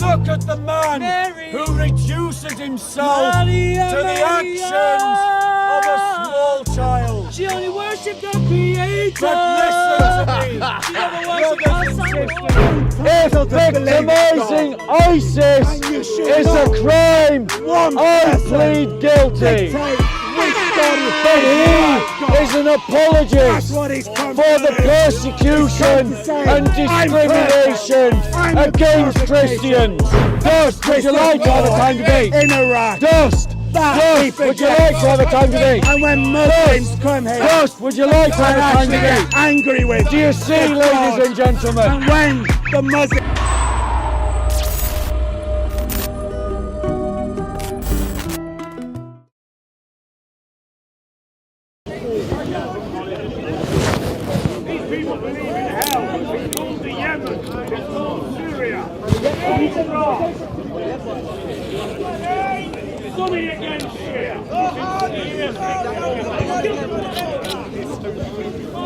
Look at the man who reduces himself to the actions of a small child. She only worshipped her creator. But listen to me. She never worshipped her son. If victimizing ISIS is a crime, I plead guilty. But he is an apologist for the persecution and discrimination against Christians. Dust, would you like to have a time debate? In Iraq. Dust, would you like to have a time debate? And when Muslims come here, Dust, would you like to have a time debate? angry with. Do you see, ladies and gentlemen? And when the Muslims.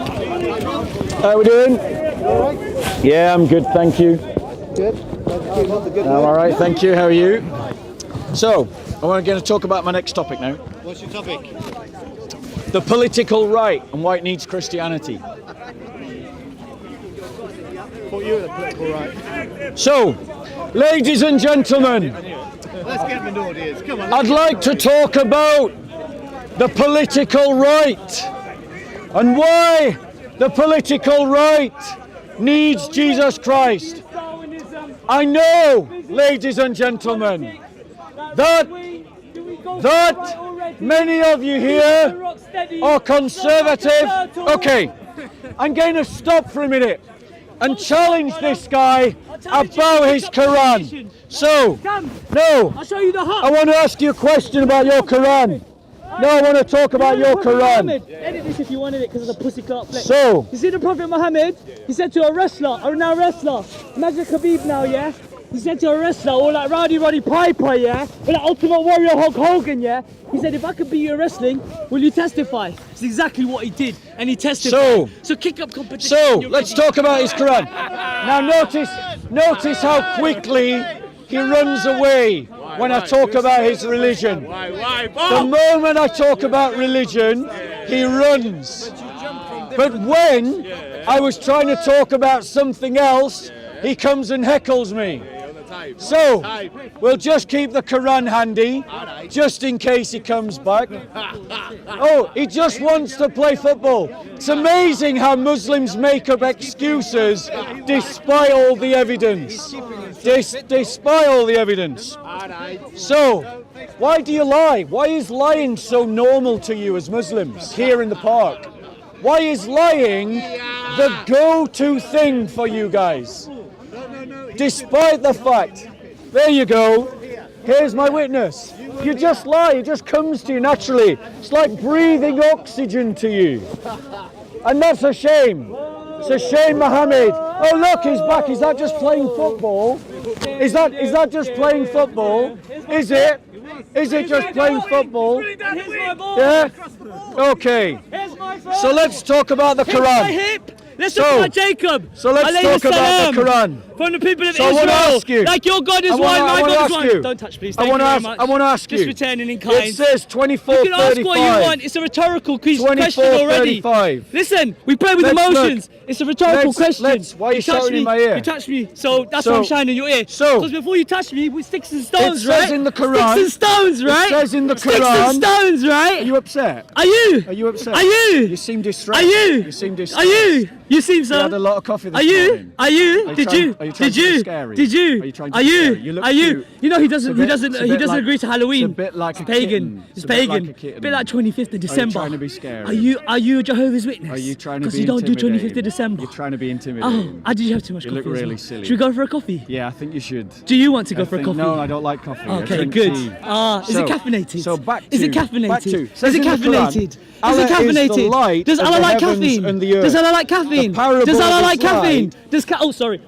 How we doing? Yeah, I'm good, thank you. Good. I'm all right, thank you. How are you? So, I'm going to talk about my next topic now. What's your topic? The political right and why it needs Christianity. Put you the political right. So, ladies and gentlemen, Let's get them an audience. Come on. I'd like to talk about the political right and why the political right needs Jesus Christ. I know, ladies and gentlemen, that many of you here are conservative. Okay, I'm going to stop for a minute and challenge this guy about his Qur'an. So, no, I'll show you the hut. I want to ask you a question about your Qur'an. No, I want to talk about your Qur'an. Edit this if you wanted it because of the pussy clout flex. So, You see the Prophet Muhammad? He said to a wrestler, a renowned wrestler, imagine Khabib now, yeah? He said to a wrestler, or like Roddy Piper, yeah? Or like Ultimate Warrior Hulk Hogan, yeah? He said, if I could beat you in wrestling, will you testify? It's exactly what he did, and he testified. So kick up competition. So, let's talk about his Qur'an. Now notice how quickly he runs away when I talk about his religion. The moment I talk about religion, he runs. But when I was trying to talk about something else, he comes and heckles me. So, we'll just keep the Qur'an handy, just in case he comes back. Oh, he just wants to play football. It's amazing how Muslims make up excuses despite all the evidence. Despite all the evidence. So, why do you lie? Why is lying so normal to you as Muslims here in the park? Why is lying the go-to thing for you guys? Despite the fact, there you go, here's my witness. You just lie, it just comes to you naturally. It's like breathing oxygen to you. And that's a shame. It's a shame, Mohammed. Oh look, he's back. Is that just playing football? Is that just playing football? Is it? Is it just playing football? Yeah? Okay. So let's talk about the Quran. Let's talk about Jacob. So let's talk about the Quran. From the people of So I Israel. want to ask you. Like your God is one, my God is one. Don't touch, please. Thank you very much. I want to ask you. Just returning in kind. It says 24:35. You can ask what you want. It's a rhetorical question already. 24:35. Listen, we play with emotions. It's a rhetorical question. Why are you shouting in my ear? You touched me, so that's why I'm shouting in your ear. So, because before you touch me, with sticks and stones, it right? says in the Quran. Sticks and stones, right? It says in the Quran. Sticks and stones, right? Are you upset? Are you? Are you upset? Are you? You seem distressed. Are you? You seem distressed. Are you? You seem so. You had a lot of coffee this Are you? morning. Are you? Are Did trying- you? are you trying Did to be you? scary? Did you? Are you trying to Are be you? scary? You look Are you? cute. You know he It's a doesn't. bit- He doesn't. it's a He bit doesn't like- agree to Halloween. It's a bit like It's a pagan. kitten. It's a bit like pagan. a kitten. A bit like 25th of December. Are you trying to be scary? Are you a Jehovah's Witness? Are you trying to be Because you don't do 25th intimidating? of December. You're trying to be intimidating. Oh, did you have too much You coffee? look as really well? silly. Should we go for a coffee? Yeah, I think you should. Do you want to go I for a think- coffee? No, I don't like coffee. I Okay, drink good. tea. Is it caffeinated? So back to. Is it caffeinated? Back to. Is Says it in the Quran, caffeinated? Is Allah it caffeinated? Is the light Does of Allah the like heavens caffeine? and the earth. Does Allah like caffeine? The parable Does Allah of like his caffeine? light- Oh, sorry.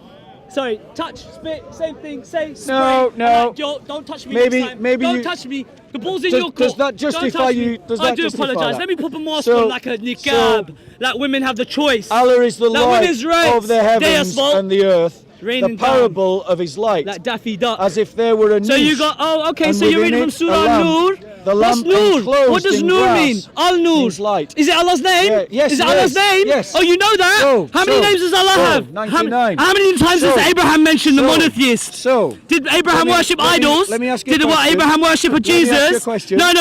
Sorry, touch, spit, same thing, say, spray. No. Yo, don't touch me Maybe- next time. maybe don't you- touch me. The ball's in Does- your court. does that justify Don't touch you- me. does I that do justify apologise. that? Let me pop a mask So- on like a niqab. Like women have the choice. Allah is the Like light women's rights. of the heavens Deus, and the earth. Raining the parable of his light, like Daffy Duck. as if there were a niche. So you got, oh, okay, and so you're within reading from it, a Surah Nur. lamp. The What's lamp Nur? enclosed What does in Nur brass mean? Al-Nur. means light. Is it Allah's name? Yeah, yes, is it it Allah's is. name? Yes. Oh, you know that? So, how many names does Allah have? 99. How many times So, does Abraham mention the so, monotheist? So, Did Abraham worship idols? let me ask you a Did what question. Abraham worship a Let me ask you a Jesus? question. No.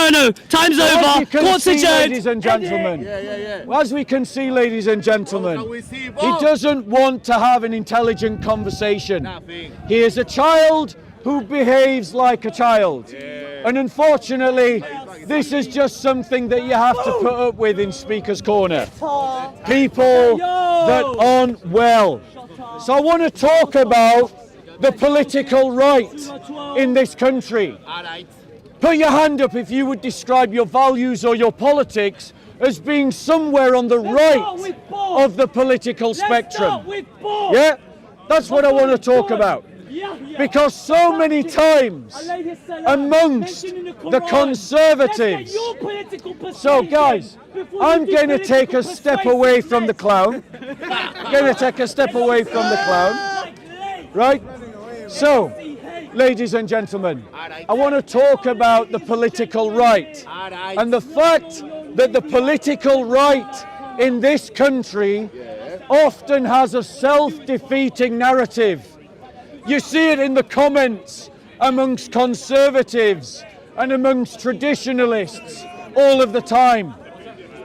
Time's as over. you can Court's see, adjourned. ladies and gentlemen, as we can see, ladies and gentlemen, he doesn't want to have an intelligent conversation. He is a child who behaves like a child. And unfortunately, this is just something that you have to put up with in Speaker's Corner. People that aren't well. So I want to talk about the political right in this country. Put your hand up if you would describe your values or your politics as being somewhere on the right of the political spectrum. Yeah, that's what I want to talk about. Because so many times amongst the conservatives. So guys, I'm going to take a step away from the clown. Going to take a step away from the clown. Right? So, ladies and gentlemen, I want to talk about the political right. And the fact that the political right in this country often has a self-defeating narrative. You see it in the comments amongst conservatives and amongst traditionalists all of the time.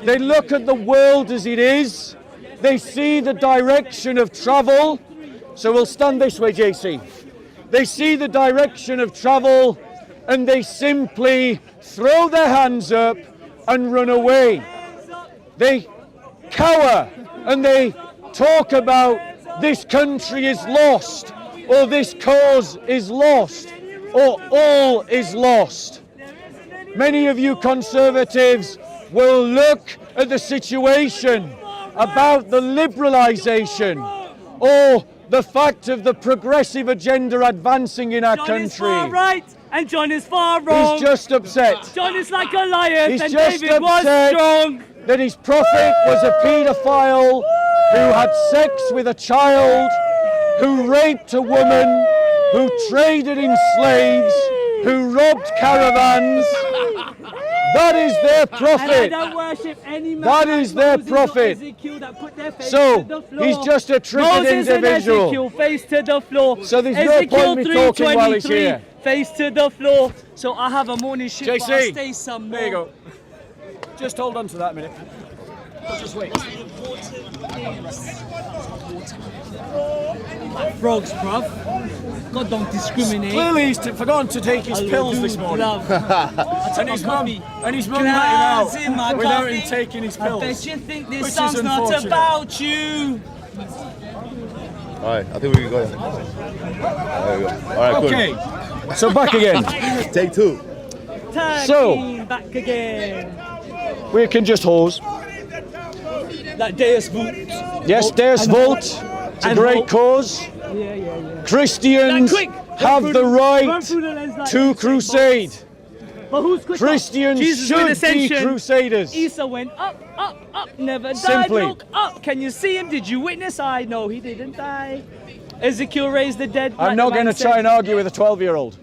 They look at the world as it is. They see the direction of travel. So we'll stand this way, JC. They see the direction of travel and they simply throw their hands up and run away. They cower and they talk about this country is lost, or this cause is lost, or all is lost. Many of you conservatives will look at the situation about the liberalisation or the fact of the progressive agenda advancing in our John country. is far right and John is far wrong. He's just upset. John is like Goliath He's and just David was upset strong. that his prophet was a paedophile who had sex with a child, who raped a woman, who traded in slaves, who robbed caravans. That is their prophet. And I don't worship any man That like is their Moses or prophet. Ezekiel that put their face So, to the floor. he's just a triggered Moses individual. And Ezekiel face to the floor. So there's no Ezekiel point me talking while he's 3:23, here. face to the floor. So I have a morning shift, but I'll JC, stay some more. there you go. Just hold on to that a minute. Just wait. Frogs, bruv. God don't discriminate. Clearly he's forgotten to take his pills this morning. And his mum let him out in my without coffee. him taking his I pills. bet you think Which this is song's not unfortunate. about you. Alright, I think we can go. There we go. Alright, good. Okay, so back again. Take two. Tag So- team back again. We can just hose. Like Deus Vult. Yes, there's And Volt. It's a and great Volt. cause. Yeah. Christians Like, quick, have run the through right the lens like to Usain crusade. Bolt. But who's quicker? Christians Jesus went should be ascension. crusaders. Isa went up, never died. Simply. Look up. Can you see him? Did you witness? I know he didn't die. Ezekiel raised the dead. I'm not going to try and argue with a 12-year-old.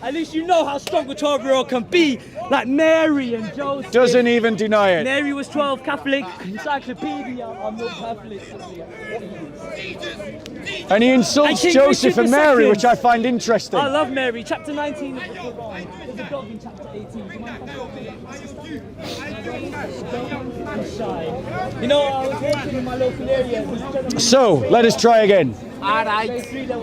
At least you know how strong a 12-year-old can be. Like Mary and Joseph. Doesn't even deny it. Mary was 12, Catholic. Encyclopedia. I'm not Catholic. And he insults And King Joseph Richard and Mary, II. which I find interesting. I love Mary. Chapter 19 of the Qur'an. There's a dog in chapter 18. Do you mind if I I'm shy. You know, I was walking in my local area. This gentleman- So, let us try again.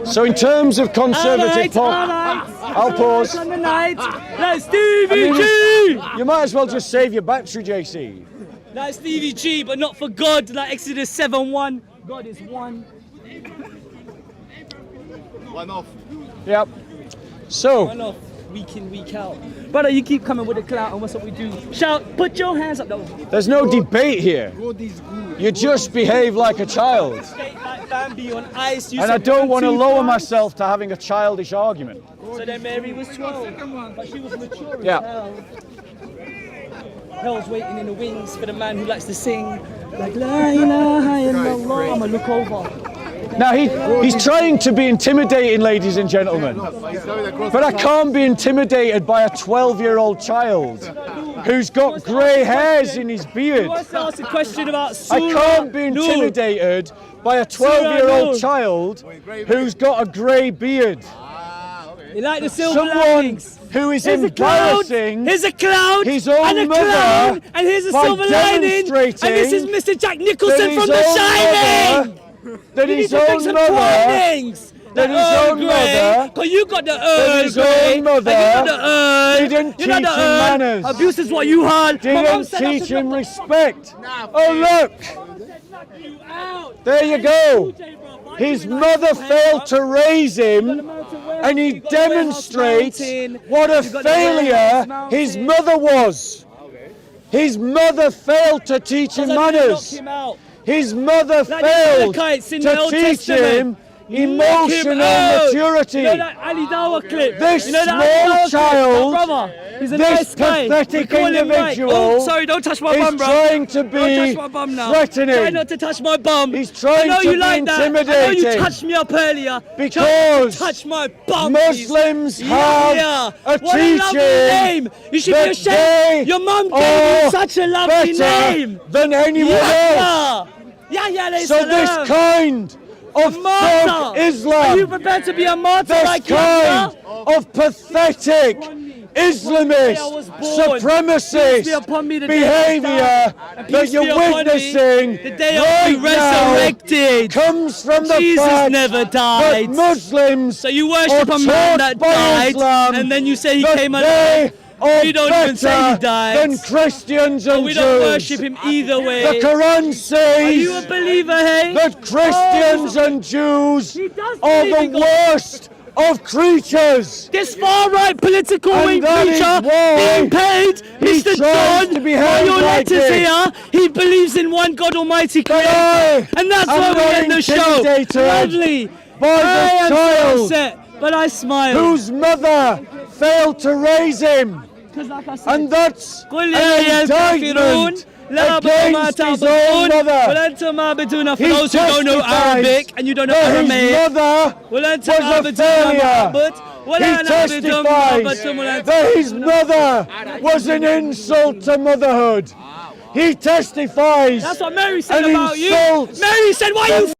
So in terms of conservative I'll pause. On the night. Like Stevie I G! You might as well just save your battery, JC. Like Stevie G, but not for God. Like Exodus 7:1. God is one. One off. Yep. So, One off. Week in, week out. Brother, you keep coming with the clout, and what's what we do? Shout, put your hands up. there's no debate here. You just behave like a child. Skate like Bambi on ice. You And I said don't 1, want to 2, lower 5. myself to having a childish argument. So then Mary was 12, but she was mature Yeah. as hell. Hell's waiting in the wings for the man who likes to sing like La ilaha illallah. I'ma look over. Now he's trying to be intimidating, ladies and gentlemen. But I can't be intimidated by a 12-year-old child who's got grey hairs in his beard. He wants to ask a question about I Surah can't be Nur. intimidated by a Nur. 12-year-old child who's got a grey beard. You like the silver Someone linings? who is Here's a cloud, embarrassing here's a cloud, his own and a mother clown, and here's a by silver lining, and this is demonstrating Mr. Jack Nicholson that from The Shining! that You need his to fix own some mother, twinings! that his own mother, because you got the that his Grey, own mother and you got the didn't you got teach the him manners. Abuse is what you heard. My mum didn't said I teach should him knock respect. Oh look, you out. there you go. His mother failed to raise him, and he demonstrates what a failure his mother was. His mother failed to teach him manners. His mother failed to teach him emotional maturity. You know that Ali Dawah clip? This you know that small Ali Dawah child, clip? My brother, he's a this nice guy. pathetic We call him Mike. individual Oh, sorry, don't touch my bum, is bro. trying to Don't be touch my bum now. threatening. Try not to touch my bum. He's trying I know to you be like that. I know you intimidating. touched me up earlier. Because Try not to touch my bum. Muslims please. have Yeah. a What a lovely teaching name. You should be that ashamed. they Your mum gave are you such a lovely better name. than anyone else. Yeah, So this kind of martyr. thug Are you Islam, prepared to be a martyr this like kind Yahya? of pathetic Islamist, supremacist upon me the behaviour that you're witnessing the day right of resurrected. now comes from the Jesus fact never that died. Muslims So you worship are a man taught that by died, Islam and then you say he that came they alive. are We don't even say he better died. than Christians and We don't Jews. worship him either way. The Quran Are you a says believer, hey? that Christians and Jews He does are believe the in God. worst of creatures. This far-right political And wing that is preacher why being paid, he Mr. tries John, to by behave your like letters this. here, he believes in one God Almighty Creator. I And that's am why we not end the show. intimidated Lovely. by I this am so child upset, but I smile. whose mother failed to raise him. Because like I said, And that's قل an يا الكافرون indictment لا أعبد ما against his تعبدون own mother. وأنتم عابدون. For He those who don't know testifies Arabic and you don't know that his Aramaic, mother وأنتم was a عابدون ما failure. أعبد ولا He أنا عابد ما testifies عبدتم ولا أنتم that his mother was an insult to motherhood. He testifies That's what Mary said and about you. insults Mary said, why are you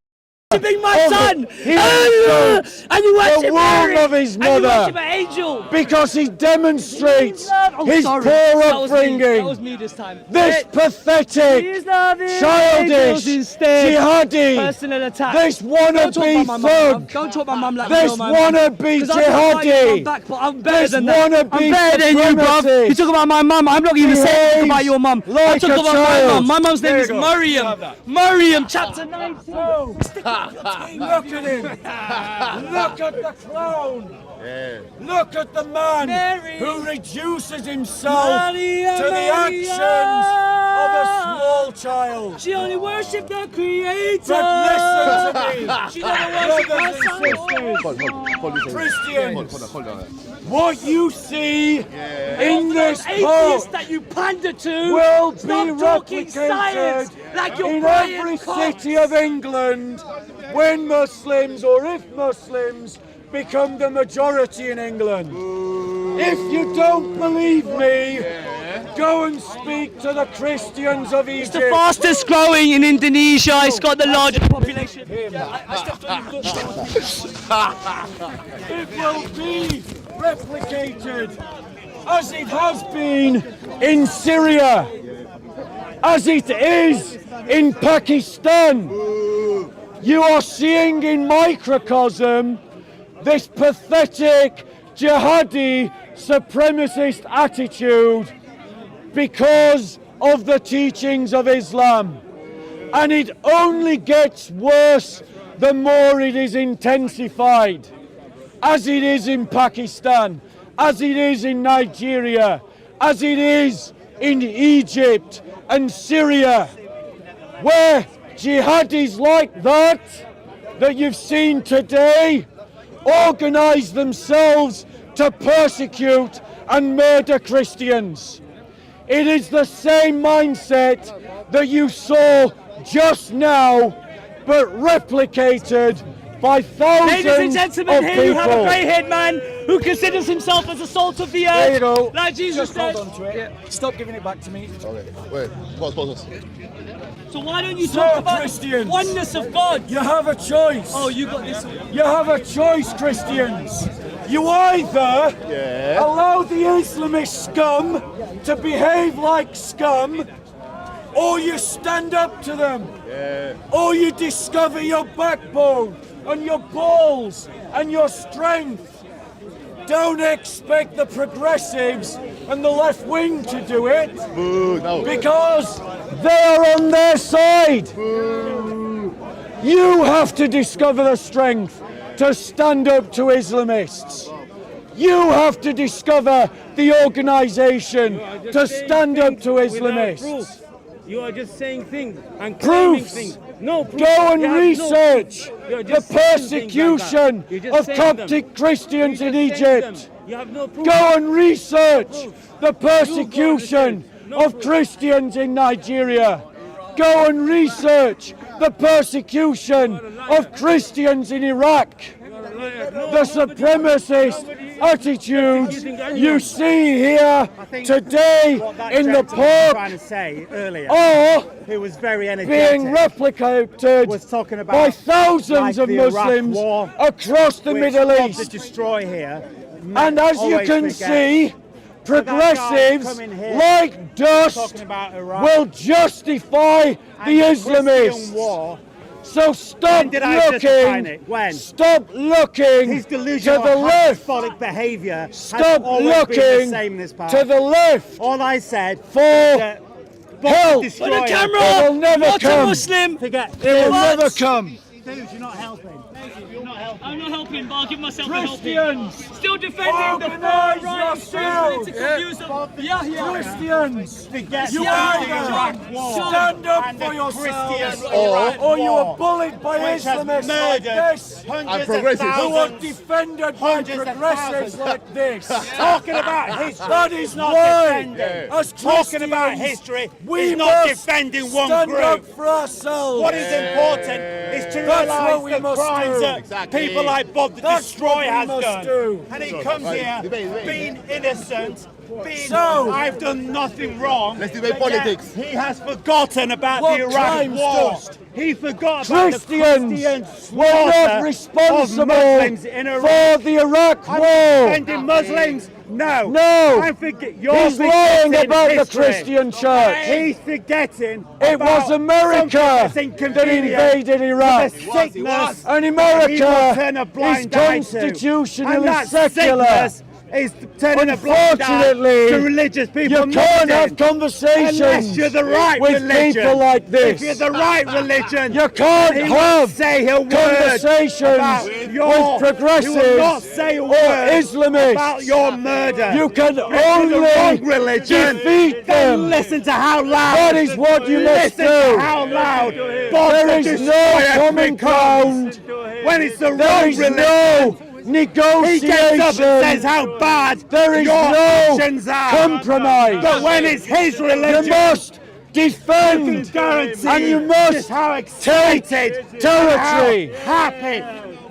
worshipping my Oh, son? he insults And you worship the Mary. womb of his And you mother. worship an angel. because he demonstrates Oh, his sorry. poor That was me. upbringing. That was me this time. This pathetic, He's loving childish, angels instead. jihadi, Personal attack. this Don't talk about wannabe my mum. thug, Don't talk about mum like this that, man. wannabe 'Cause I talk about your mum jihadi, back, but I'm better this than that. wannabe I'm better than you, bruv. supremacist You talk about my mum. I'm not even saying behaves about your mum. I like talk a about child. my mum. My mum's name There is you go. Maryam. Maryam, chapter 19. Look at him! Look at the clown! Look at the man who reduces himself to the actions of a small child. She only worshipped the Creator. But listen to me, She never worshipped my brothers son. and sisters, Hold this. Christians. Hold on. what you see in this Atheists book that you pander to will be stop talking science replicated like you're in Brian every Cox. city of England when Muslims, or if Muslims, become the majority in England. If you don't believe me, go and speak to the Christians of It's the Egypt. fastest growing in Indonesia. It's got the largest population. It will be replicated as it has been in Syria, as it is in Pakistan. You are seeing in microcosm this pathetic jihadi supremacist attitude because of the teachings of Islam. And it only gets worse the more it is intensified, as it is in Pakistan, as it is in Nigeria, as it is in Egypt and Syria, where jihadis like that you've seen today organize themselves to persecute and murder Christians. It is the same mindset that you saw just now but replicated by thousands Ladies and gentlemen, of here you have a people. grey-haired man who considers himself as the salt of the There you earth. go. Like Jesus Just said. hold on to it. Stop giving it back to me. Okay, wait. Pause. So why don't you So, talk about Christians, oneness of God? You have a choice. Oh, you got this. You have a choice, Christians. You either allow the Islamist scum to behave like scum, or you stand up to them, or you discover your backbone and your balls and your strength. Don't expect the progressives and the left wing to do it, Boo, no. because They are on their side. You have to discover the strength to stand up to Islamists. You have to discover the organisation to stand up to Islamists. You are just saying things and claiming Proofs. things. No proof. Go and You have no research proof. You're the just saying things persecution like that. You're just of saying them. Coptic Christians You're in just saying Egypt. them. You have no proof. Go and research the You persecution go and research. No of proof. Christians in Nigeria. Go and research the persecution of Christians in Iraq. The supremacist attitude you see here today in the trying park to say earlier, are who was very being energetic, replicated was talking about by thousands like of the Iraq Muslims War, across the which Middle Bob East. the Destroyer here. And as you always can forget, see, progressives coming here like dust talking about Iraq will justify and the Christian Islamists. war. So stop When did I justify looking. it? When? Stop looking His to delusional the left. hyperbolic behaviour has Stop always been looking the same in this part. to the left All I said for that Bob help. the For Destroyer. the camera, It will never not come. a Muslim. Forget. It will What? never come. Dude, you're not helping. You're not helping. I'm not helping, but I'll give myself a helping. Christians, Still defending the Organise right yourselves. political views of Christians, Forget you about the either Iraq War stand up and for the yourselves, Christian Iraq or you War, are bullied by which has Islamists like murdered this, hundreds progressives. of who are thousands. defended by Hundreds of progressives thousands. like this. Talking about history. That is not why, defending. as Talking about Christians, history we is not must defending one stand group. up for ourselves. What is important is to That's what realise we the must crimes do. that Exactly. people like Bob the That's Destroyer what we has must done. do. And he So, comes right, here debate. being innocent, being So- I've done nothing wrong. Let's debate but yet politics. He has forgotten about What the Iraq crimes War. dust? He forgot about the Christians Christian were not slaughter of responsible Muslims in Iraq. for the Iraq I'm War. defending Muslims? No. No. I'm you're He's lying forgetting about the history. Christian church. He's forgetting. It about was America something that's that inconvenient invaded to Iraq. the sickness And he will America turn a is blind eye to. constitutionally And that secular. sickness is turning a blind eye Unfortunately, to religious people. You can't have murdering. conversations Unless you're the right with religion. people like this. If you're the right religion, You can't he have won't say a word conversations about with your, progressives He will not say a or word Islamists. about your murder. You can If you're the wrong only religion, defeat then them. listen to how loud. That is what you must listen do. to how loud. Bob There the is no Destroyer common becomes ground. when it's the There wrong is religion. no He gets up and says negotiation. how bad There is your no actions are. compromise. But when it's his You religion, must you defend can guarantee and you just must how take excited, territory. how happy.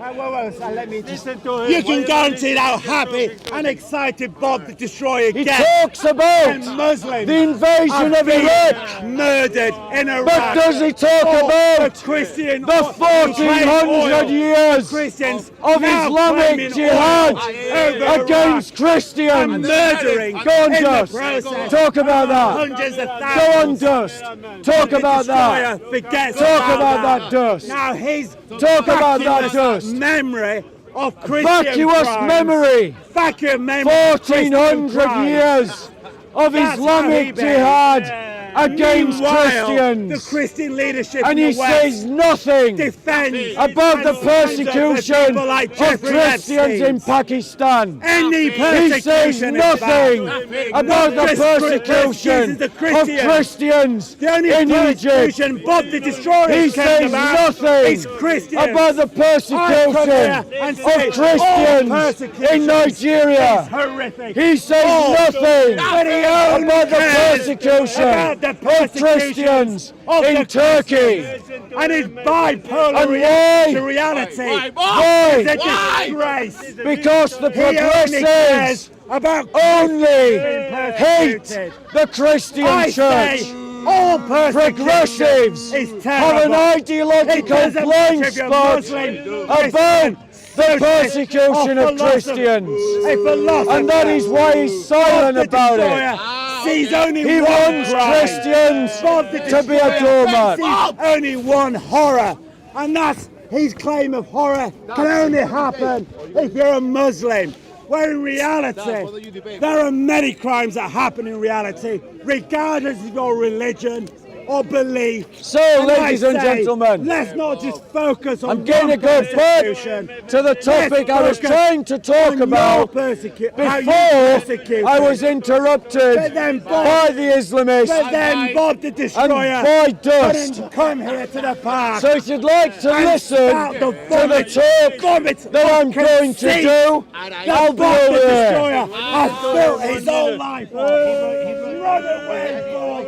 Let me just, you can guarantee how happy and excited Bob the Destroyer He gets talks about when Muslims the invasion are of being Iraq. murdered in Iraq. But does he talk For about the Christian the 1400 years Christians of now Islamic claiming jihad oil over against Iraq Christians? and murdering Go on, in the Dust. process Talk about that. hundreds of Go on, thousands. Dust. Talk about that. Destroyer forgets Talk about that, Dust. Now his Talk about that, vacuous Dust. memory of Christian Vacuous crimes, memory. vacuum memory of Christian 1400 crimes. years of That's how he Islamic jihad behaves. against Meanwhile, Christians. the Christian leadership And in he the West says nothing defends about the and stands up for persecution people like of Jeffrey Christians Epstein. in Pakistan. Any He says persecution is nothing bad. about the Not just persecution the of Christians. Christians The only in Egypt. persecution Bob the Destroyer He cares says about nothing is Christians. about the I come persecution here and say of Christians all persecution in Nigeria. is horrific. He says All. nothing But he only about the cares persecution about the of persecutions Christians of in the Turkey. Christians, and his bipolar And why? to reality Why? is a disgrace. Because the He only progressives cares about only being hate persecuted. the Christian I church. say all persecution Progressives is have an terrible. It ideological doesn't blind matter if you're spot Muslim, about Christian, the persecution or of Christians. a philosopher. And that is why he's silent Bob the about Destroyer it. sees only He one wants crime. Christians Bob the to be a Destroyer doormat. sees only one horror, and that's his claim of horror can only happen if you're a Muslim. Where in reality, there are many crimes that happen in reality, regardless of your religion or belief. So, And ladies I and say, gentlemen, let's not just focus on I'm going to one go back persecution. to the topic I was Let's trying to talk on about your how you before persecuted. I was interrupted But then Bob- by the Islamists But then Bob the and Destroyer by dust. couldn't come here to the park. So if you'd like to and listen spout to the the talk vomit that I'm of going to conceit do, that I'll be Bob over the there. Destroyer has built his whole life on. Run away, Bob!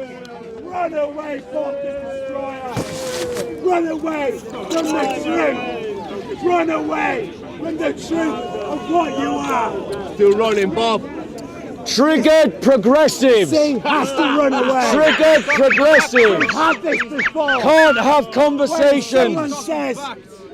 Run away, Bob the Destroyer! Run away from the truth! Run away from the truth of what you are! Still running, Bob. Triggered progressives. He has to run away! Triggered progressives We've had this before! can't have When someone conversations. says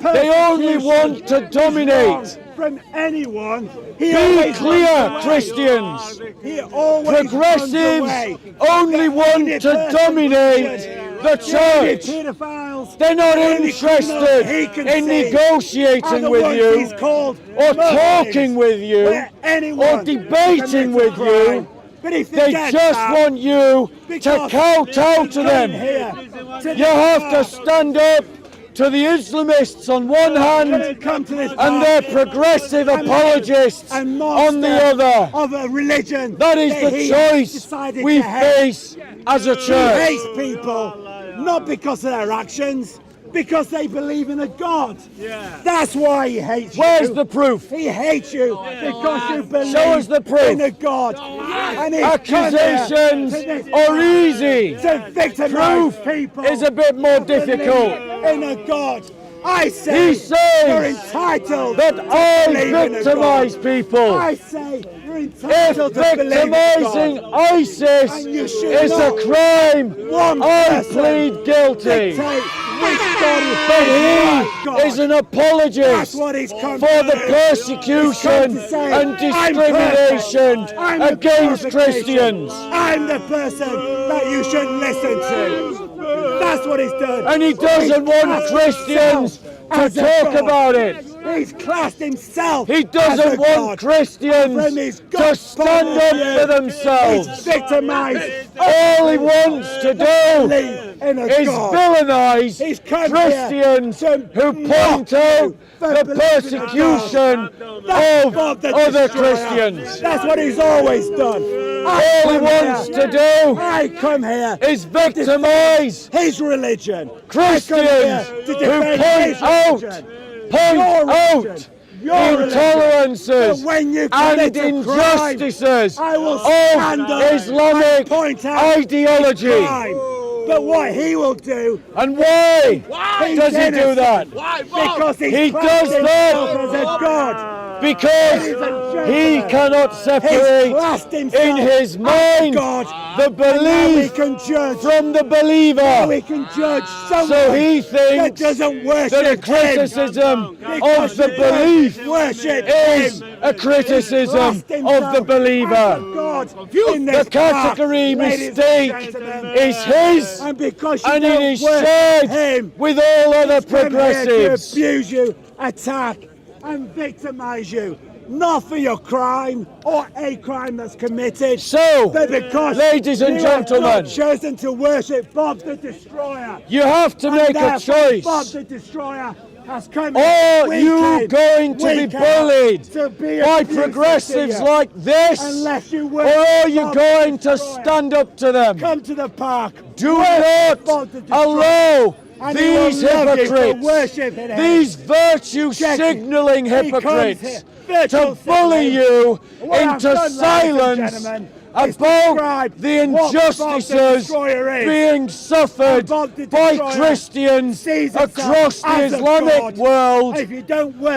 They only persecution want to is dominate. wrong from anyone, he Be always clear, runs away. Christians. He always Progressives runs away. only want to dominate the church. Pedophiles, They're not the only criminals he interested can in see are negotiating the with ones you he's called or Muslims, talking with you where anyone or debating can with commit a crime. you. But he They forgets just that want you to because kowtow to he them. came here to You have to stand up to the Islamists on one hand come to this and their progressive apologists and on the other. of a religion That is the he choice decided we to hate. face as a He church. hates people not because of their actions, because they believe in a God. That's why he hates Where's you. the proof? He hates you because you believe Show us the proof. in a God. And he's Accusations come here to this are easy. to victimize Proof people is a bit more who believe difficult. in a God. I say He says you're entitled that to I believe in a victimize God. people. I say you're If entitled to believe in victimizing God. ISIS And you should is a not crime, one I person plead guilty. dictate which God But is he God. is an That's apologist what he's come for to the do. persecution He's come to say, and I'm discrimination perfect. I'm the against perfect Christians. nation. I'm the person that you should listen to. That's what he's done. And he doesn't want classed Christians himself to as a talk God. about it. He's classed himself. He as a doesn't want God. From Christians his to God's stand point of up view, for themselves. He's victimized. All he wants to do Believe in a is God. villainize He's come Christians here to who point out for the believing in persecution That's of Bob the other Destroyer. Christians. That's what he's always done. All he wants to do I come here is victimize his religion. Christians I come here to who defend point his out religion. point Your out religion. the Your religion. intolerances But when you and commit a crime, injustices I will stand of up Islamic and point out ideology. crime. But what he will do, And why does he did do it. that? because he's He classed does himself that as a God. Because he cannot He's separate classed himself in his as mind God. the And now we belief can judge. from the Now believer. we can judge someone So he that thinks doesn't worship that a him. criticism Because of the he doesn't belief worship is him. a criticism Classed himself of the believer. as a God in The this category park, ladies and mistake gentlemen. is his, And because you and it don't is worship shared him, with all other he's come here to progressives. abuse you, attack, and victimize you. Not for your crime or a crime that's committed, So, but because ladies and you have gentlemen, not chosen to worship Bob the Destroyer. you have to And make a therefore, choice. Bob the Destroyer has come Are here you weekend, going to be week out bullied to be by abusive progressives to you. like this? Unless you Or worship are you Bob going the to Destroyer. stand up to them? Come to the park. Do worship Bob not the Destroyer. allow And he will these love you for hypocrites, worshiping him. these virtue Check it. signaling He comes hypocrites, here, to virtual bully signaling. you What I've into done, ladies and silence gentlemen, about the injustices being suffered by Christians across the Islamic world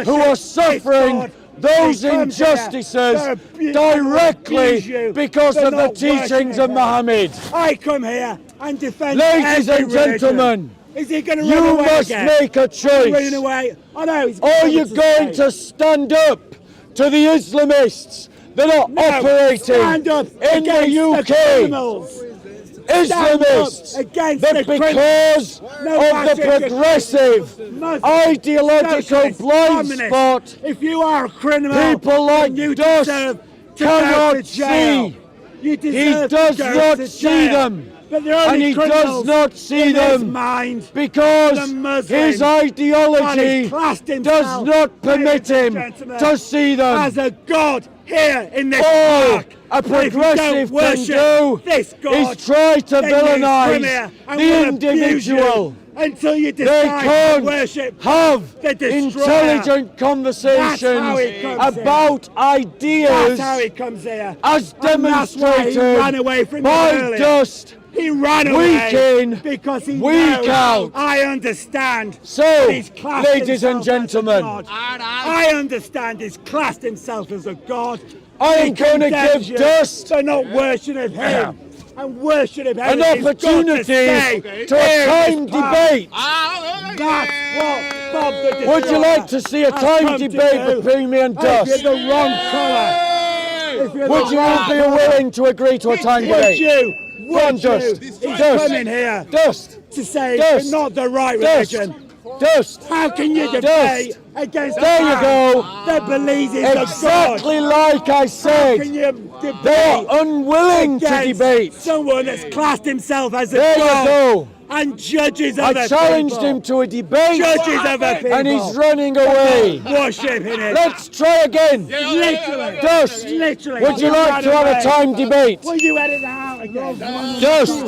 who are suffering those injustices directly because of the teachings of Muhammad. I come here and defend Ladies and gentlemen, you must make a choice. Are you going to stand up to the Islamists that are operating in the UK? Islamists that because of the progressive ideological blind spot, if you are a criminal, people like Dust cannot see. He does not see them. And he does not see them because his ideology does not permit him to see them. As a God here in this All park, a progressive can do is try to villainize the individual. Until you They decide to worship can't have the intelligent conversations about ideas That's how he comes here. as And that's why he ran away demonstrated from by you earlier. Dust. He ran away Week in, because he week knows out. I understand. So, that he's classed ladies and himself as a gentlemen, God. I understand he's classed himself as a God. I am He going to condemns give you Dust for not worshipping him. And worship him. an He's got opportunity say, to a time debate. That's what Bob the Destroyer Would you like to see a has time come to debate do. between me and If you're Dust? the wrong colour. Would you all be willing to agree to a time Would debate? you? Go on, Would you? Dust. He's Dust. coming here Dust. to say Dust. you're not the right Dust. religion. Dust. How can you Dust. debate against There a you man go. that believes he's a God? Exactly like I How can said. you They debate are unwilling to against debate. someone that's classed himself as a There you God go. and judges other I challenged people? him to a debate Judges other people. and he's running away. Worshipping it. Let's try again. Literally. Dust. Literally. Would you like to have a time debate? Will you edit that out again? Dust.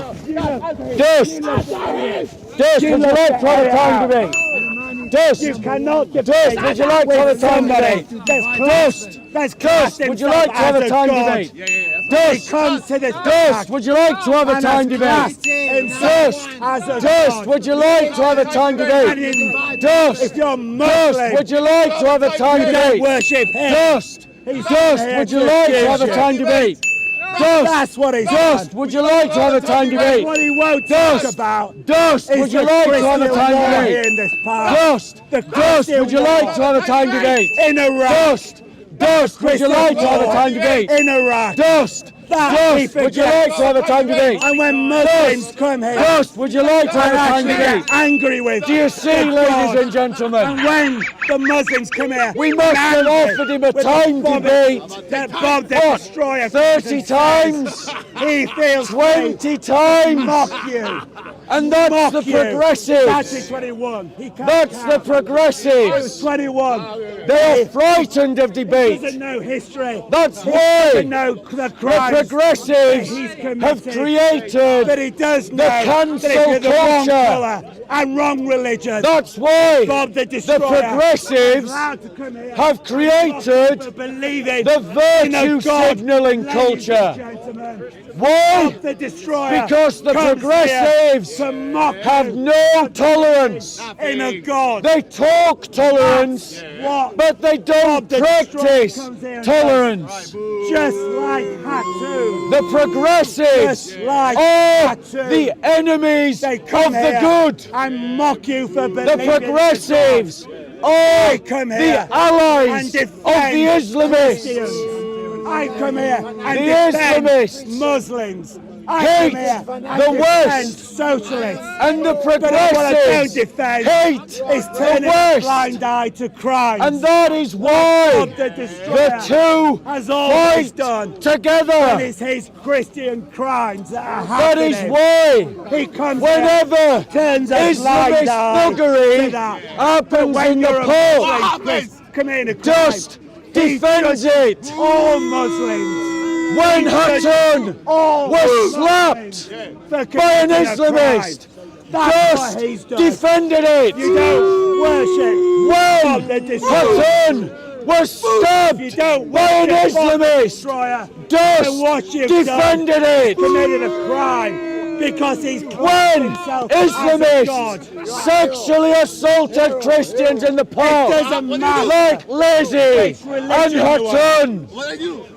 Dust. Dust. Would you like to have a time debate? Dust. You cannot debate. Dust. Would you like to have a time debate? Dust. That's Dust. Would you like to have a time debate? He Dust. comes to this Dust. Would you like to have a time debate? himself as a Dust. God. Would you like to have a time debate? Dust. If you're Dust. Muslim, Would you like to have a time you don't debate? worship him. Dust. He's Dust. here Would you to like to have a accuse time you. debate? Dust. That's what he's Dust. done. Would you like to have a time debate? What he won't talk Dust. about Dust. is Would you the like to have a Christian time war debate? here in this park. Dust. The Dust. Christian Would you war like to have a time debate? in Iraq. Dust. Dust. Would you Christian like to have a war time debate? in Iraq. Dust. That he Dust. Would you like to have a time debate? And when Muslims come here Dust. Would you like to have and a time actually debate? get angry with Do you see, with ladies God, and gentlemen? and when the Muslims come here, We must have angry offered him a with time the debate. that Bob the What? Destroyer 30 times? he feels 20 free times? to mock you. And that's Mock the you. That's progressives. his 21. He can't That's the count. It was progressives. 21. They are frightened of He debate. doesn't know history. That's He why doesn't know the the crimes progressives that he's committed. have created. But he does know the that if cancel you're the wrong culture. colour and wrong religion, That's why Bob the Destroyer the progressives is allowed to come here have created for believing the in a virtue God. signalling Ladies culture. and gentlemen, Why? Bob the Destroyer Because the comes progressives here to mock have no tolerance. in a God. They talk tolerance, What but they don't Bob the Destroyer practice comes here and tolerance. just like Hatu. The progressives Just like are Hatu. the enemies They of come the here good. and mock you for The believing in progressives God. are come here the allies and of defend the Islamists. Christians. I come here and The defend Islamists Muslims. I hate come here and the defend West. socialists. And the But what I don't progressives defend hate is the turning a West. blind eye to crime. And that is why Bob the Destroyer the two has always fight done. And together. it's his Christian crimes that are That happening. is why He comes whenever here, turns a blind Islamist eye thuggery to that. happens When in you're the a port, Muslim committing a crime, Dust defends it. all Muslims. When Hatton All was Muslims slapped for by an committing a Islamist, crime. That's what he's Dust done. defended it. You don't worship Bob the When Destroyer. Hatton was stabbed You don't by an watch it, Bob the Islamist. Destroyer. Dust And what you've done, defended it. committed a crime because he's When classed himself as a god. Islamists sexually assaulted Christians in the park, It doesn't matter. like Lazy It's and religion you Hatton,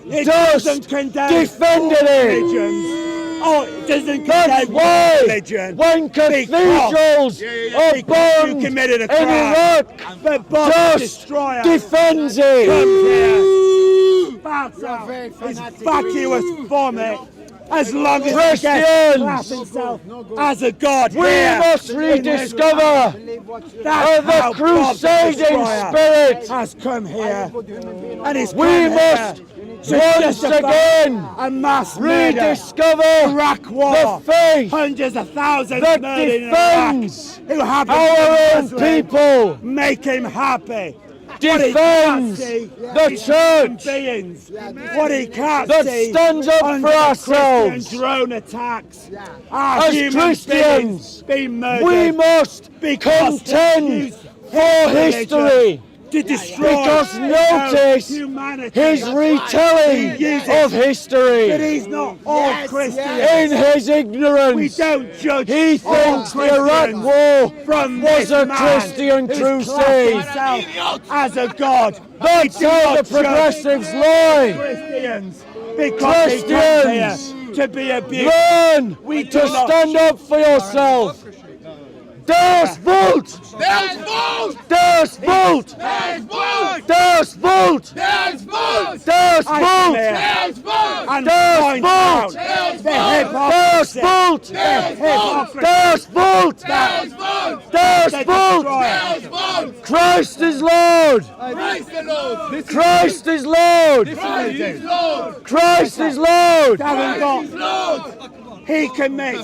It Dust doesn't condemn defended it. religions. Oh, it doesn't That's condemn why religion. when cathedrals are You bombed committed a in crime. Iraq, But Bob the Dust Destroyer defends it. comes here, backs out, is vacuous vomit. As long as he gets Christians, class himself as a god We here must in this rediscover That's the how Bob the crusading Destroyer spirit. has come here, and he's We come must here once to justify again a mass murder, rediscover Iraq war, the faith hundreds of thousands that murdered in Iraq defends who happen to our be own Muslim. people, Make him happy. defends the church, Beings. What he can't that see stands up under for the ourselves. Christian drone attacks are As human Christians, beings being murdered. we must because he contend used for his religion history. to destroy Because his own notice humanity. his retelling He uses of But history he's not all Christians. in his We ignorance. don't judge He all thinks the Iraq Christians war from was this a man Christian who's crusade. classed himself as a god. That's We do how not the judge progressives lie. Christians because he comes here to be abused. Learn We to do not stand up for yourself. Das Volt! There's vote! Das Volt! There's vote! Das Volt! There's vote! Das I Volt! swear There's vote! and Das point Volt! out There's the vote! Das hypocrisy. Volt! There's vote! Hypocrisy. Das Volt! There's vote! Das The Volt! destroyer. There's vote! Christ is Lord! Praise the Lord! Christ is Lord! Praise is Lord! Christ is Lord! Haven't got Lord! he commits.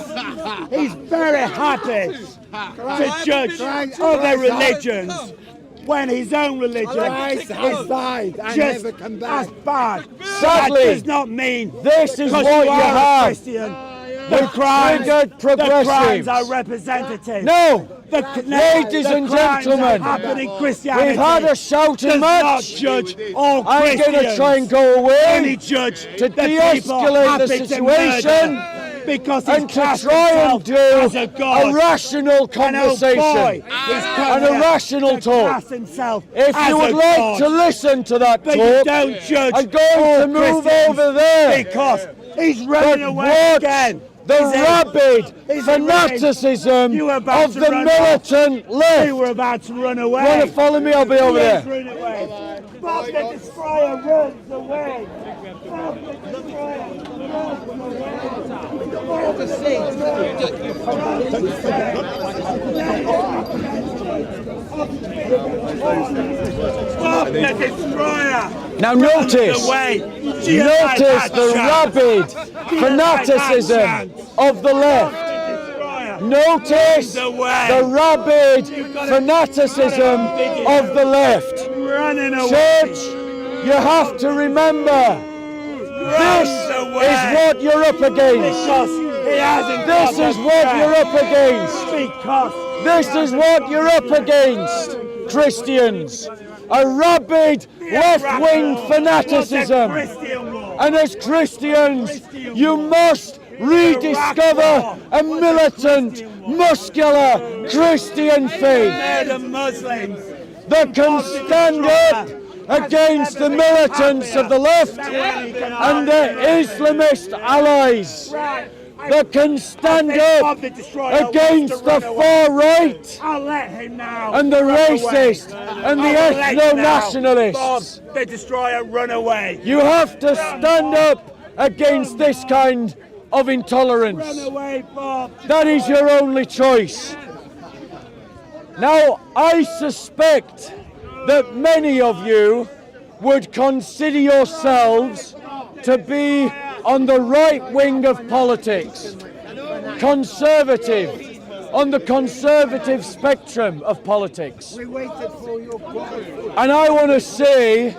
He's very happy to judge other religions when his own religion is just as bad. Sadly, That does not mean this is because what you you are a have. Christian. The crimes, triggered the crimes progressives. are representative. No! The, Ladies the and crimes that gentlemen, happen in Christianity we've had a shouting does not match. judge all I'm Christians. going to try and go Only away judge to the people de-escalate the happy to situation murder because he's and to classed try and himself do as a god. a rational And oh boy, conversation he's come and a here rational to talk. class himself If as you would a like god. to listen to that But you talk, don't judge I'm going all to move Christians over there. because he's running But away watch again. the He's a- rabid he's a fanaticism You were about of to the run militant They left. were about to run away. Want to follow me? I'll be over Yes, there. run away. Bob the Destroyer runs away. Bob the Destroyer Bob the Destroyer Now runs notice, away. notice the rabid fanaticism of the left. Notice the rabid fanaticism of the left. Running away. Church, you have to remember, this is what you're up against. Because he hasn't This got is the what you're strength. up against. Because This is what you're up against, Christians. A rabid left-wing fanaticism. And as Christians, you must rediscover a militant, muscular Christian faith that can stand up against the militants of the left and their Islamist allies, that can stand up against the far right and the racist and the ethno-nationalists. The destroyer, run away. You have to stand up against this kind of intolerance. Run away, Bob. That is your only choice. Now, I suspect that many of you would consider yourselves to be on the right wing of politics, conservative, on the conservative spectrum of politics. And I want to say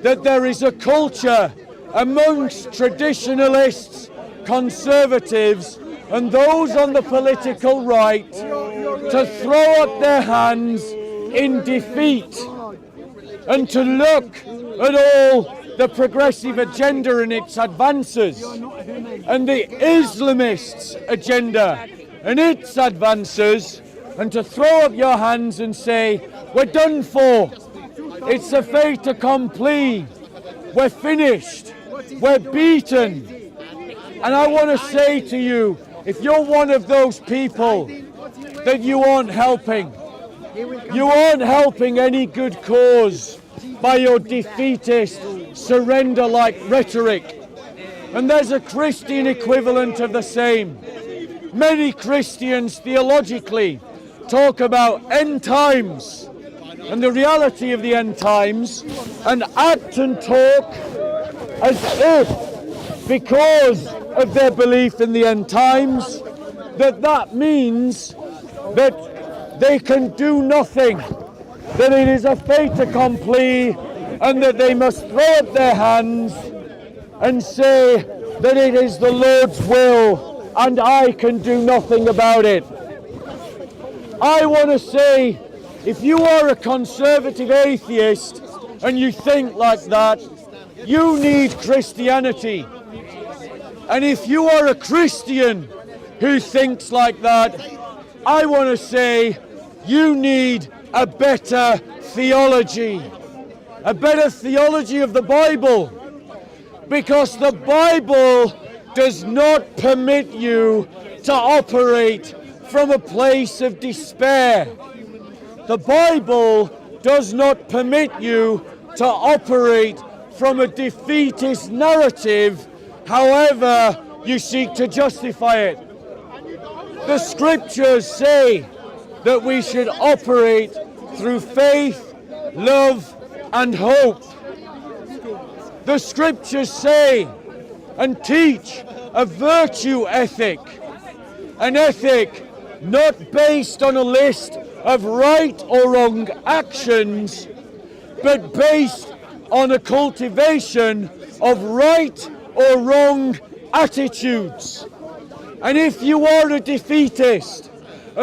that there is a culture amongst traditionalists, conservatives, and those on the political right to throw up their hands in defeat. and to look at all the progressive agenda and its advances, and the Islamists' agenda and its advances, and to throw up your hands and say, we're done for, it's a fait accompli, we're finished, we're beaten. And I want to say to you, if you're one of those people, that you aren't helping. You aren't helping any good cause by your defeatist, surrender-like rhetoric. And there's a Christian equivalent of the same. Many Christians theologically talk about end times and the reality of the end times, and act and talk as if, because of their belief in the end times, that means that they can do nothing, that it is a fait accompli, and that they must throw up their hands and say that it is the Lord's will and I can do nothing about it. I want to say, if you are a conservative atheist and you think like that, you need Christianity. And if you are a Christian who thinks like that, I want to say you need a better theology of the Bible, because the Bible does not permit you to operate from a place of despair. The Bible does not permit you to operate from a defeatist narrative, however you seek to justify it. The scriptures say that we should operate through faith, love, and hope. The scriptures say and teach a virtue ethic, an ethic not based on a list of right or wrong actions, but based on a cultivation of right or wrong attitudes. And if you are a defeatist,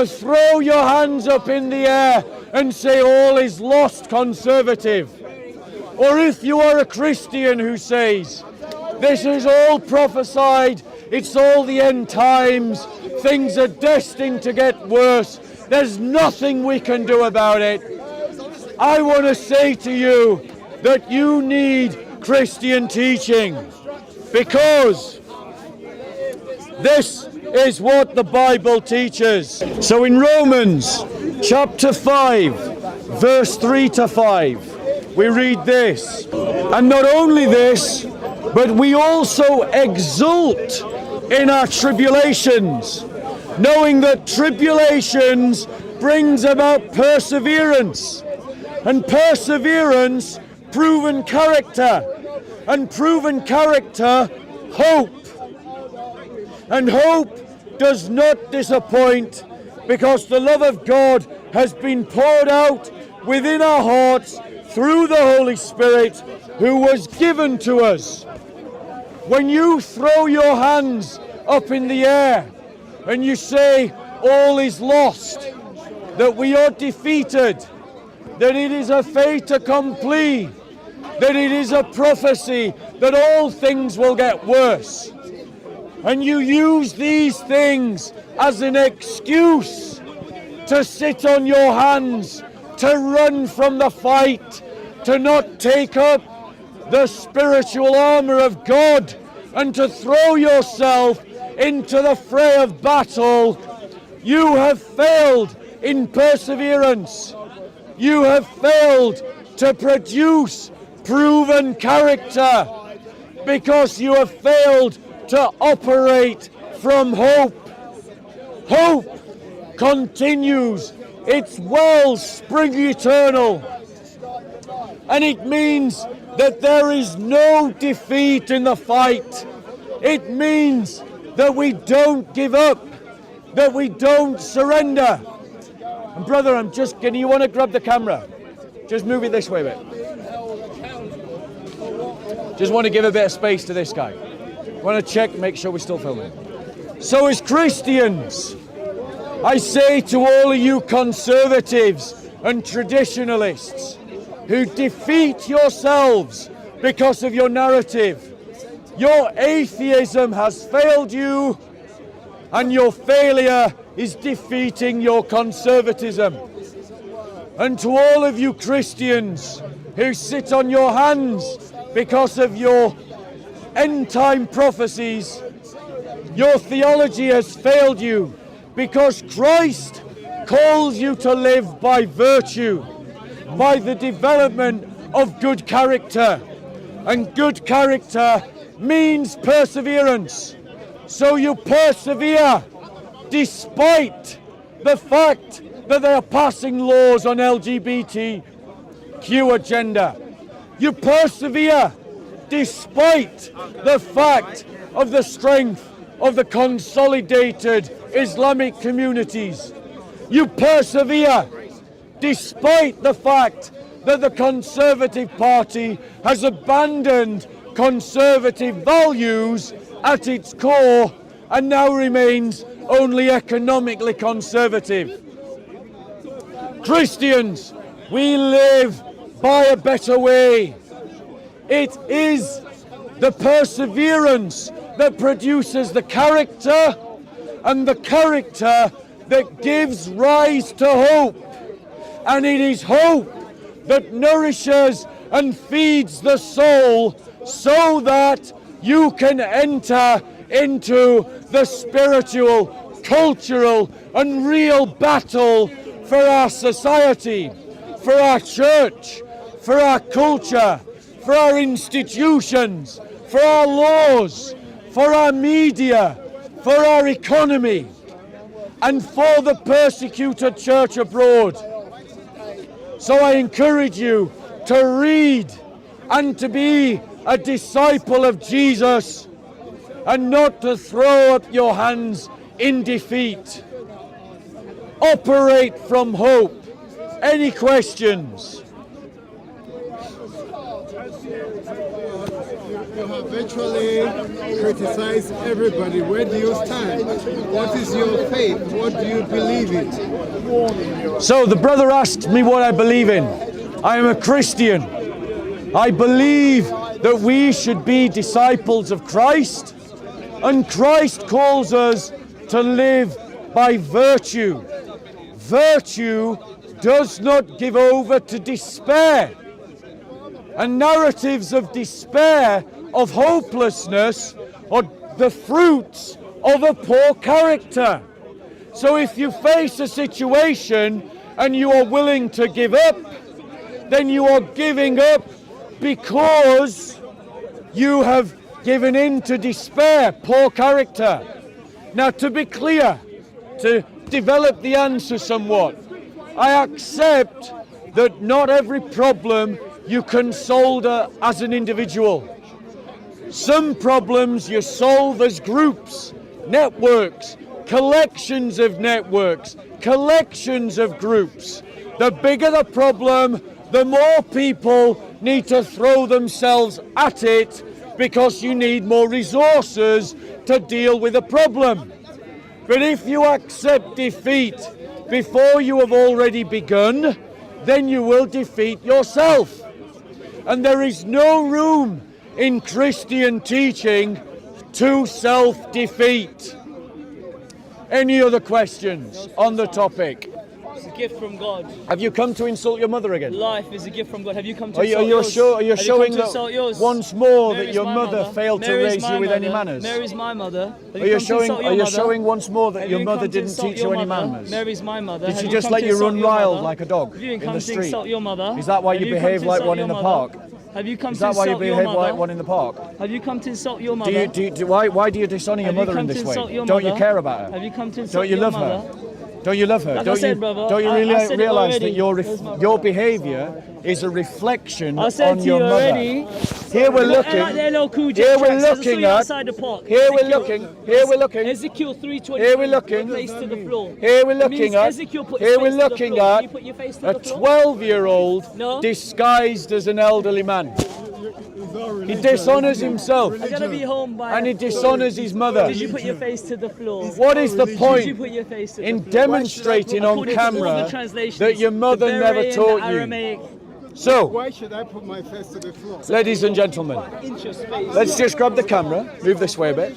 throw your hands up in the air and say all is lost conservative. Or if you are a Christian who says this is all prophesied, it's all the end times, things are destined to get worse, there's nothing we can do about it, I want to say to you that you need Christian teaching, because this is what the Bible teaches. So in Romans chapter 5, verse 3 to 5, we read this, and not only this, but we also exult in our tribulations, knowing that tribulations brings about perseverance, and perseverance, proven character, and proven character, hope. And hope does not disappoint, because the love of God has been poured out within our hearts through the Holy Spirit who was given to us. When you throw your hands up in the air and you say all is lost, that we are defeated, that it is a fait accompli, that it is a prophecy that all things will get worse, and you use these things as an excuse to sit on your hands, to run from the fight, to not take up the spiritual armor of God, and to throw yourself into the fray of battle, you have failed in perseverance. You have failed to produce proven character, because you have failed to operate from hope. Hope continues its wellspring eternal, and it means that there is no defeat in the fight. It means that we don't give up, that we don't surrender. And brother, I'm just kidding, you want to grab the camera? Just move it this way a bit. Just want to give a bit of space to this guy. Want to check, make sure we're still filming. So as Christians, I say to all of you conservatives and traditionalists, who defeat yourselves because of your narrative. Your atheism has failed you, and your failure is defeating your conservatism. And to all of you Christians who sit on your hands because of your end-time prophecies, your theology has failed you, because Christ calls you to live by virtue, by the development of good character. And good character means perseverance. So you persevere despite the fact that they are passing laws on LGBTQ agenda. You persevere despite the fact of the strength of the consolidated Islamic communities. You persevere despite the fact that the Conservative Party has abandoned conservative values at its core and now remains only economically conservative. Christians, we live by a better way. It is the perseverance that produces the character, and the character that gives rise to hope. And it is hope that nourishes and feeds the soul so that you can enter into the spiritual, cultural and real battle for our society, for our church, for our culture, for our institutions, for our laws, for our media, for our economy, and for the persecuted church abroad. So I encourage you to read and to be a disciple of Jesus, and not to throw up your hands in defeat. Operate from hope. Any questions? You have virtually criticized everybody. Where do you stand? What is your faith? What do you believe in? So the brother asked me what I believe in. I am a Christian. I believe that we should be disciples of Christ, and Christ calls us to live by virtue. Virtue does not give over to despair, and narratives of despair, of hopelessness, are the fruits of a poor character. So if you face a situation and you are willing to give up, then you are giving up because you have given in to despair, poor character. Now, to be clear, to develop the answer somewhat, I accept that not every problem you can solve as an individual. Some problems you solve as groups, networks, collections of networks, collections of groups. The bigger the problem, the more people need to throw themselves at it, because you need more resources to deal with a problem. But if you accept defeat before you have already begun, then you will defeat yourself. And there is no room in Christian teaching to self-defeat. Any other questions on the topic? It's a gift from God. Have you come to insult your mother again? Life is a gift from God. Have you come to Are insult you yours? sure? Are you Have showing come to insult yours? once more Mary's that your my mother failed to Mary's raise my you with any mother. manners? Mary's my mother. Have Are you come to showing? insult your Are you mother? showing once more that Have your you mother come to didn't insult teach your you any mother? manners? Mary's my mother. Did Have she you just come let to you insult run your wild mother? like a dog Have you in come the to street? insult your mother? Is that why you Have behave come to like insult one your in the mother? park? Have you come Is to that why you insult your behave like mother? one in the park? Have you come to insult your mother? Why do you dishonor your Have you mother in come to this insult way? your Don't you mother? care about her? Have you come to insult Don't you your love mother? her? Don't you love her? Like I don't said, you, brother, don't you I really said it realize that already. That's my your brother. behaviour is a reflection I said on to your you mother? already. Here we're Like the looking. LL Cool J Here we're tracks, I saw looking you at. outside the park. Here we're Ezekiel- looking. Here we're looking. Ezekiel 3:20. Here we're looking. Face to the floor. Here we're It means looking at. Ezekiel put his Here face we're to the looking floor. at You put your face to a the floor? 12-year-old No. disguised as an elderly man. He dishonors himself I'm gonna be home by. and he dishonors his mother. Did you put your face to the floor? What is the Did you point put your face to the in floor? demonstrating on According to all the camera translations, that your mother the never Berean, taught the you? Aramaic, So, Why should I put my face to the floor? ladies and gentlemen, let's just grab the camera, move this way a bit.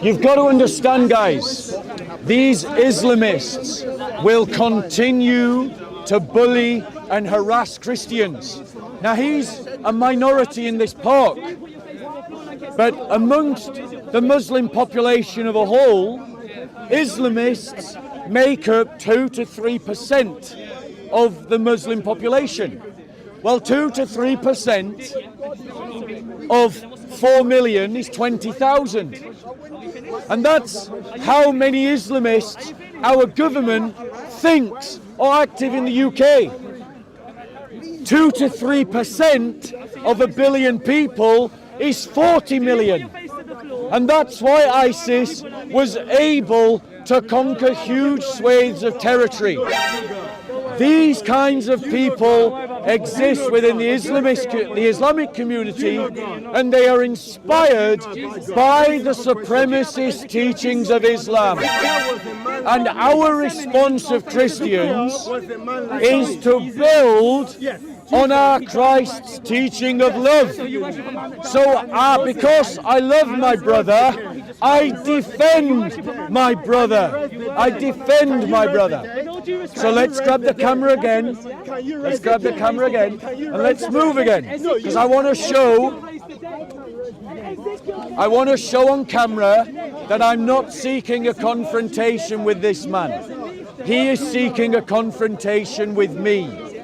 You've got to understand, guys, these Islamists will continue to bully and harass Christians. Now, he's a minority in this park, but amongst the Muslim population of a whole, Islamists make up 2 to 3% of the Muslim population. Well, 2 to 3% of 4 million is 20,000. And that's how many Islamists our government thinks are active in the UK. 2 to 3% of 1 billion people is 40 million. And that's why ISIS was able to conquer huge swathes of territory. These kinds of people exist within the Islamic community, and they are inspired by the supremacist teachings of Islam. And our response of Christians is to build on our Christ's teaching of love. So because I love my brother, I defend my brother. I defend my brother. So let's grab the camera again. Let's grab the camera again and let's move again. Because I want to show on camera that I'm not seeking a confrontation with this man. He is seeking a confrontation with me.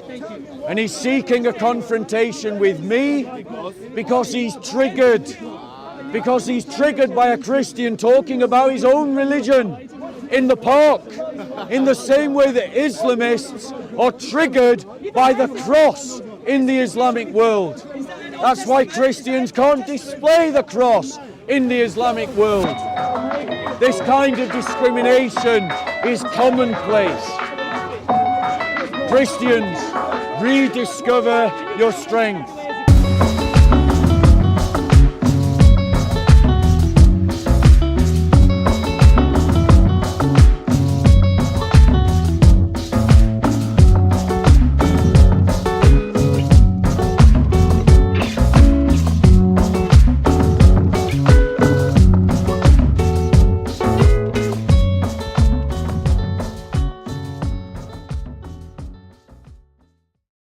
And he's seeking a confrontation with me because he's triggered. Because he's triggered by a Christian talking about his own religion in the park. In the same way that Islamists are triggered by the cross in the Islamic world. That's why Christians can't display the cross in the Islamic world. This kind of discrimination is commonplace. Christians, rediscover your strength.